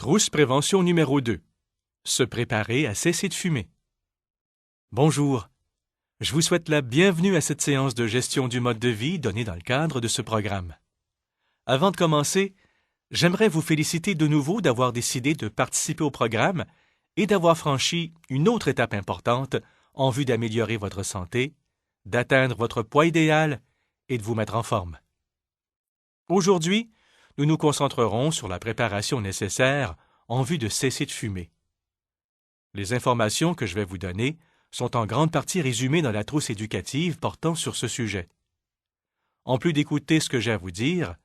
Trousse prévention numéro 2. Se préparer à cesser de fumer. Bonjour. Je vous souhaite la bienvenue à cette séance de gestion du mode de vie donnée dans le cadre de ce programme. Avant de commencer, j'aimerais vous féliciter de nouveau d'avoir décidé de participer au programme et d'avoir franchi une autre étape importante en vue d'améliorer votre santé, d'atteindre votre poids idéal et de vous mettre en forme. Aujourd'hui, nous nous concentrerons sur la préparation nécessaire en vue de cesser de fumer. Les informations que je vais vous donner sont en grande partie résumées dans la trousse éducative portant sur ce sujet. En plus d'écouter ce que j'ai à vous dire,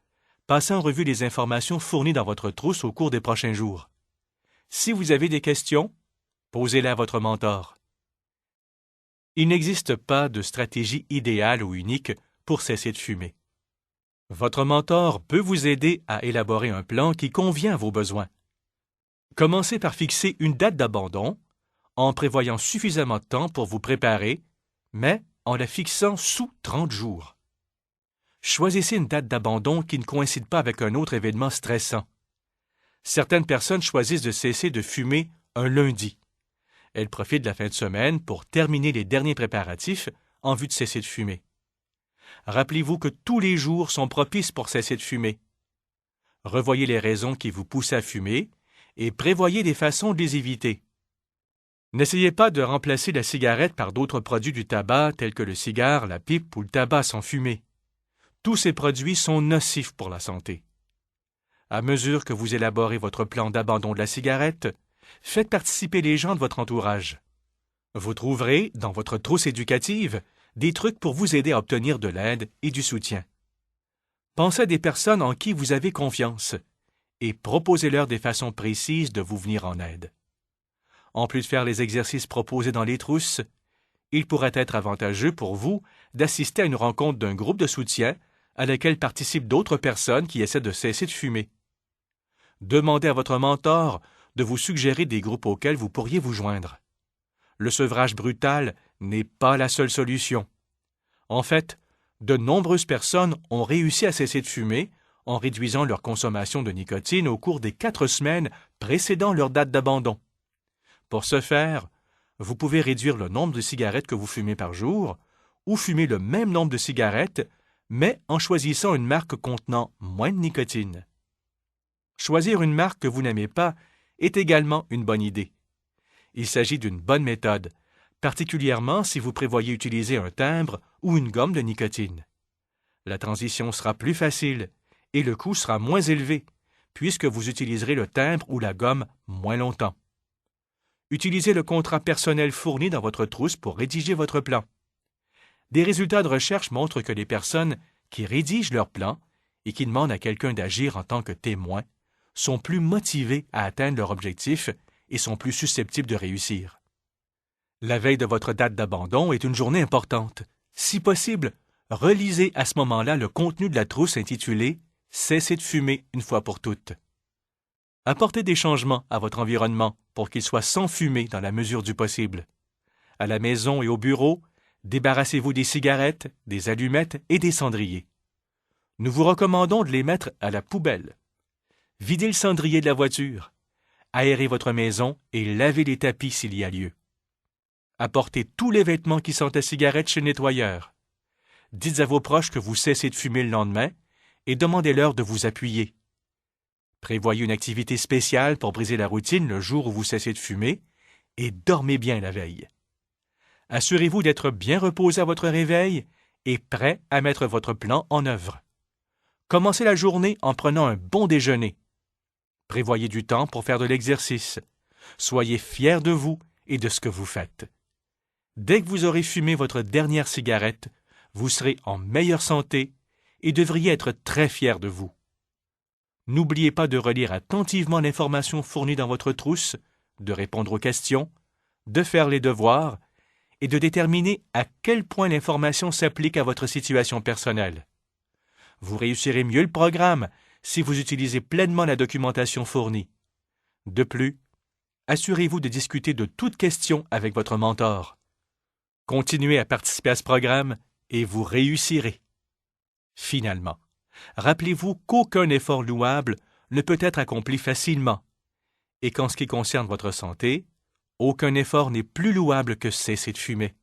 passez en revue les informations fournies dans votre trousse au cours des prochains jours. Si vous avez des questions, posez-les à votre mentor. Il n'existe pas de stratégie idéale ou unique pour cesser de fumer. Votre mentor peut vous aider à élaborer un plan qui convient à vos besoins. Commencez par fixer une date d'abandon en prévoyant suffisamment de temps pour vous préparer, mais en la fixant sous 30 jours. Choisissez une date d'abandon qui ne coïncide pas avec un autre événement stressant. Certaines personnes choisissent de cesser de fumer un lundi. Elles profitent de la fin de semaine pour terminer les derniers préparatifs en vue de cesser de fumer. Rappelez-vous que tous les jours sont propices pour cesser de fumer. Revoyez les raisons qui vous poussent à fumer et prévoyez des façons de les éviter. N'essayez pas de remplacer la cigarette par d'autres produits du tabac tels que le cigare, la pipe ou le tabac sans fumer. Tous ces produits sont nocifs pour la santé. À mesure que vous élaborez votre plan d'abandon de la cigarette, faites participer les gens de votre entourage. Vous trouverez, dans votre trousse éducative, des trucs pour vous aider à obtenir de l'aide et du soutien. Pensez à des personnes en qui vous avez confiance et proposez-leur des façons précises de vous venir en aide. En plus de faire les exercices proposés dans les trousses, il pourrait être avantageux pour vous d'assister à une rencontre d'un groupe de soutien à laquelle participent d'autres personnes qui essaient de cesser de fumer. Demandez à votre mentor de vous suggérer des groupes auxquels vous pourriez vous joindre. Le sevrage brutal n'est pas la seule solution. En fait, de nombreuses personnes ont réussi à cesser de fumer en réduisant leur consommation de nicotine au cours des 4 semaines précédant leur date d'abandon. Pour ce faire, vous pouvez réduire le nombre de cigarettes que vous fumez par jour ou fumer le même nombre de cigarettes, mais en choisissant une marque contenant moins de nicotine. Choisir une marque que vous n'aimez pas est également une bonne idée. Il s'agit d'une bonne méthode, particulièrement si vous prévoyez utiliser un timbre ou une gomme de nicotine. La transition sera plus facile et le coût sera moins élevé, puisque vous utiliserez le timbre ou la gomme moins longtemps. Utilisez le contrat personnel fourni dans votre trousse pour rédiger votre plan. Des résultats de recherche montrent que les personnes qui rédigent leur plan et qui demandent à quelqu'un d'agir en tant que témoin sont plus motivées à atteindre leur objectif et sont plus susceptibles de réussir. La veille de votre date d'abandon est une journée importante. Si possible, relisez à ce moment-là le contenu de la trousse intitulée « Cessez de fumer une fois pour toutes ». Apportez des changements à votre environnement pour qu'il soit sans fumée dans la mesure du possible. À la maison et au bureau, débarrassez-vous des cigarettes, des allumettes et des cendriers. Nous vous recommandons de les mettre à la poubelle. Videz le cendrier de la voiture. Aérez votre maison et lavez les tapis s'il y a lieu. Apportez tous les vêtements qui sentent la cigarette chez le nettoyeur. Dites à vos proches que vous cessez de fumer le lendemain et demandez-leur de vous appuyer. Prévoyez une activité spéciale pour briser la routine le jour où vous cessez de fumer et dormez bien la veille. Assurez-vous d'être bien reposé à votre réveil et prêt à mettre votre plan en œuvre. Commencez la journée en prenant un bon déjeuner. Prévoyez du temps pour faire de l'exercice. Soyez fiers de vous et de ce que vous faites. Dès que vous aurez fumé votre dernière cigarette, vous serez en meilleure santé et devriez être très fiers de vous. N'oubliez pas de relire attentivement l'information fournie dans votre trousse, de répondre aux questions, de faire les devoirs et de déterminer à quel point l'information s'applique à votre situation personnelle. Vous réussirez mieux le programme si vous utilisez pleinement la documentation fournie. De plus, assurez-vous de discuter de toute question avec votre mentor. Continuez à participer à ce programme et vous réussirez. Finalement, rappelez-vous qu'aucun effort louable ne peut être accompli facilement Et qu'en ce qui concerne votre santé, aucun effort n'est plus louable que cesser de fumer.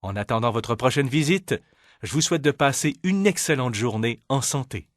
En attendant votre prochaine visite, je vous souhaite de passer une excellente journée en santé.